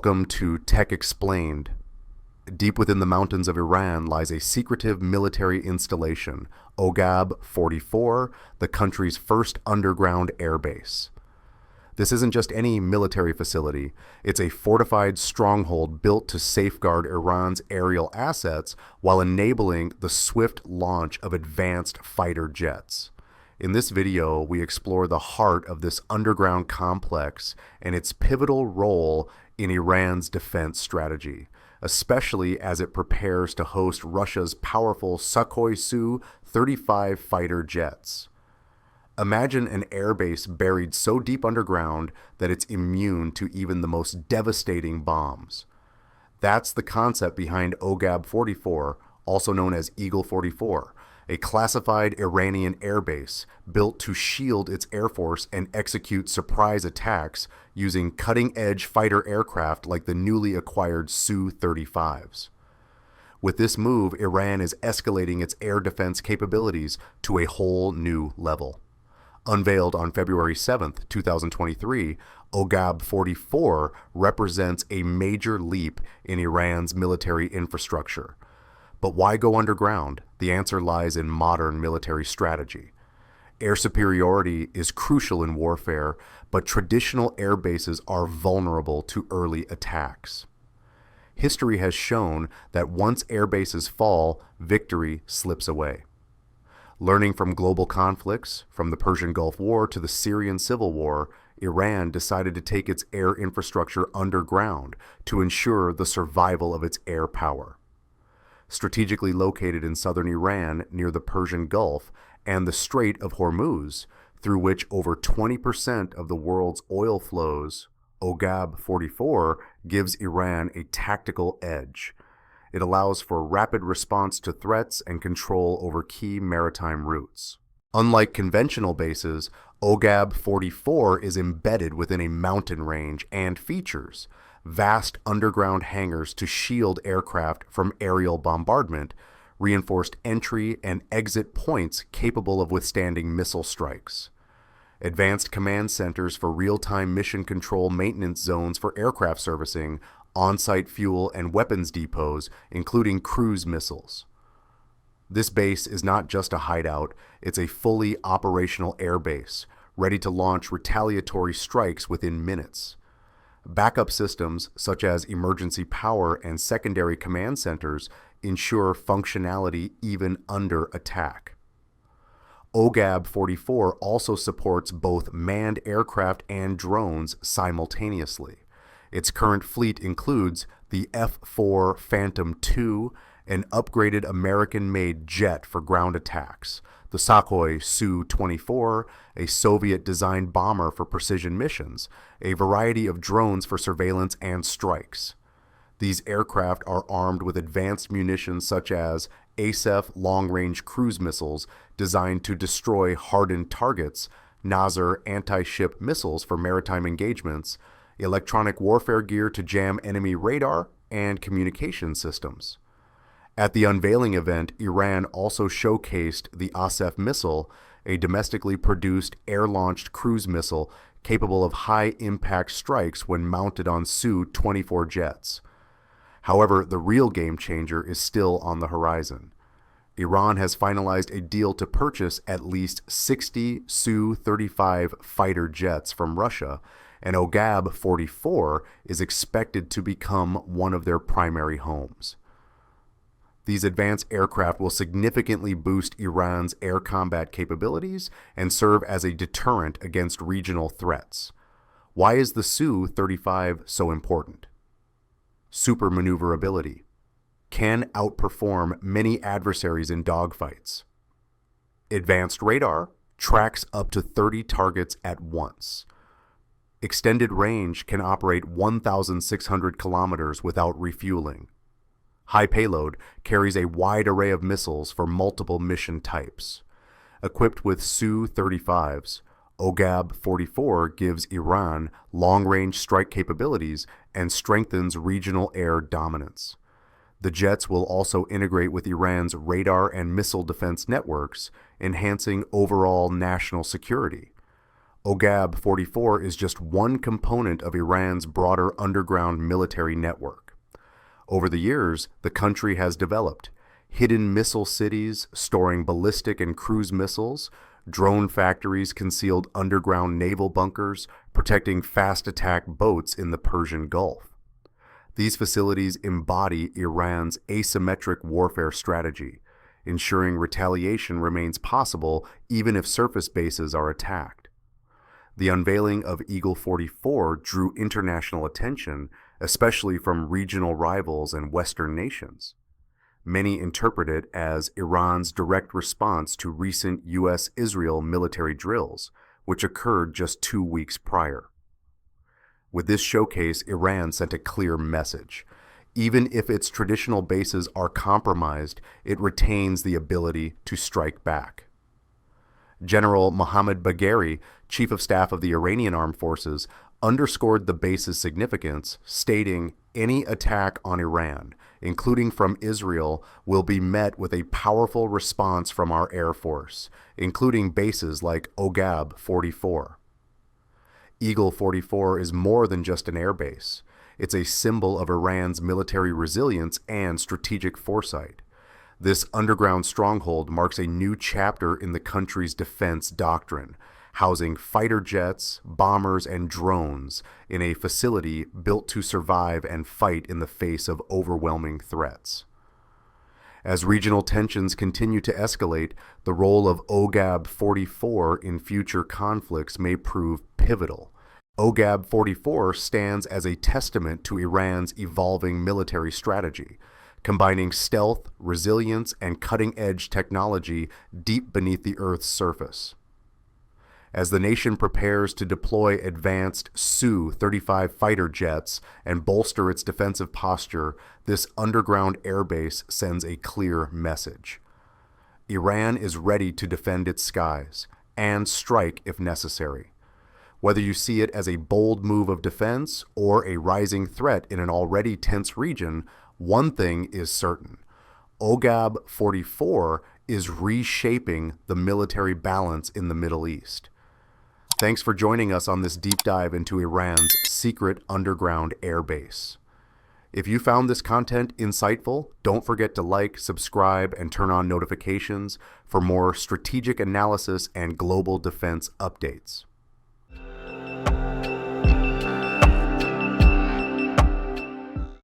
Welcome to Tech Explained. Deep within the mountains of Iran lies a secretive military installation, OGAB 44, the country's first underground airbase. This isn't just any military facility, it's a fortified stronghold built to safeguard Iran's aerial assets while enabling the swift launch of advanced fighter jets. In this video, we explore the heart of this underground complex and its pivotal role in Iran's defense strategy, especially as it prepares to host Russia's powerful Sukhoi Su-35 fighter jets. Imagine an airbase buried so deep underground that it's immune to even the most devastating bombs. That's the concept behind OGAB 44, also known as Eagle 44, a classified Iranian airbase built to shield its air force and execute surprise attacks using cutting-edge fighter aircraft like the newly acquired Su-35s. With this move, Iran is escalating its air defense capabilities to a whole new level. Unveiled on February 7, 2023, OGAB 44 represents a major leap in Iran's military infrastructure. But why go underground? The answer lies in modern military strategy. Air superiority is crucial in warfare, but traditional air bases are vulnerable to early attacks. History has shown that once air bases fall, victory slips away. Learning from global conflicts, from the Persian Gulf War to the Syrian Civil War, Iran decided to take its air infrastructure underground to ensure the survival of its air power. Strategically located in southern Iran near the Persian Gulf and the Strait of Hormuz, through which over 20% of the world's oil flows, OGAB 44 gives Iran a tactical edge. It allows for rapid response to threats and control over key maritime routes. Unlike conventional bases, OGAB 44 is embedded within a mountain range and features vast underground hangars to shield aircraft from aerial bombardment, reinforced entry and exit points capable of withstanding missile strikes, advanced command centers for real-time mission control maintenance zones for aircraft servicing, on-site fuel and weapons depots, including cruise missiles. This base is not just a hideout, it's a fully operational airbase, ready to launch retaliatory strikes within minutes. Backup systems, such as emergency power and secondary command centers, ensure functionality even under attack. OGAB 44 also supports both manned aircraft and drones simultaneously. Its current fleet includes the F-4 Phantom II, an upgraded American-made jet for ground attacks, the Sukhoi Su-35, a Soviet-designed bomber for precision missions, a variety of drones for surveillance and strikes. These aircraft are armed with advanced munitions such as ASEF long-range cruise missiles designed to destroy hardened targets, Nasr anti-ship missiles for maritime engagements, electronic warfare gear to jam enemy radar, and communication systems. At the unveiling event, Iran also showcased the ASEF missile, a domestically produced air-launched cruise missile capable of high-impact strikes when mounted on Su-24 jets. However, the real game-changer is still on the horizon. Iran has finalized a deal to purchase at least 60 Su-35 fighter jets from Russia, and OGAB 44 is expected to become one of their primary homes. These advanced aircraft will significantly boost Iran's air combat capabilities and serve as a deterrent against regional threats. Why is the Su-35 so important? Super maneuverability. Can outperform many adversaries in dogfights. Advanced radar. Tracks up to 30 targets at once. Extended range, can operate 1,600 kilometers without refueling. High payload, carries a wide array of missiles for multiple mission types. Equipped with Su-35s, OGAB 44 gives Iran long-range strike capabilities and strengthens regional air dominance. The jets will also integrate with Iran's radar and missile defense networks, enhancing overall national security. OGAB 44 is just one component of Iran's broader underground military network. Over the years, the country has developed hidden missile cities storing ballistic and cruise missiles, drone factories concealed underground naval bunkers protecting fast attack boats in the Persian Gulf. These facilities embody Iran's asymmetric warfare strategy, ensuring retaliation remains possible even if surface bases are attacked. The unveiling of Eagle 44 drew international attention, especially from regional rivals and Western nations. Many interpret it as Iran's direct response to recent U.S.-Israel military drills, which occurred just 2 weeks prior. With this showcase, Iran sent a clear message. Even if its traditional bases are compromised, it retains the ability to strike back. General Mohammad Bagheri, Chief of Staff of the Iranian Armed Forces, underscored the base's significance, stating, "Any attack on Iran, including from Israel, will be met with a powerful response from our Air Force, including bases like OGAB 44. Eagle 44 is more than just an airbase. It's a symbol of Iran's military resilience and strategic foresight. This underground stronghold marks a new chapter in the country's defense doctrine, housing fighter jets, bombers, and drones in a facility built to survive and fight in the face of overwhelming threats. As regional tensions continue to escalate, the role of OGAB 44 in future conflicts may prove pivotal. OGAB 44 stands as a testament to Iran's evolving military strategy, combining stealth, resilience, and cutting-edge technology deep beneath the Earth's surface. As the nation prepares to deploy advanced Su-35 fighter jets and bolster its defensive posture, this underground airbase sends a clear message. Iran is ready to defend its skies and strike if necessary. Whether you see it as a bold move of defense or a rising threat in an already tense region, one thing is certain. OGAB 44 is reshaping the military balance in the Middle East. Thanks for joining us on this deep dive into Iran's secret underground airbase. If you found this content insightful, don't forget to like, subscribe, and turn on notifications for more strategic analysis and global defense updates.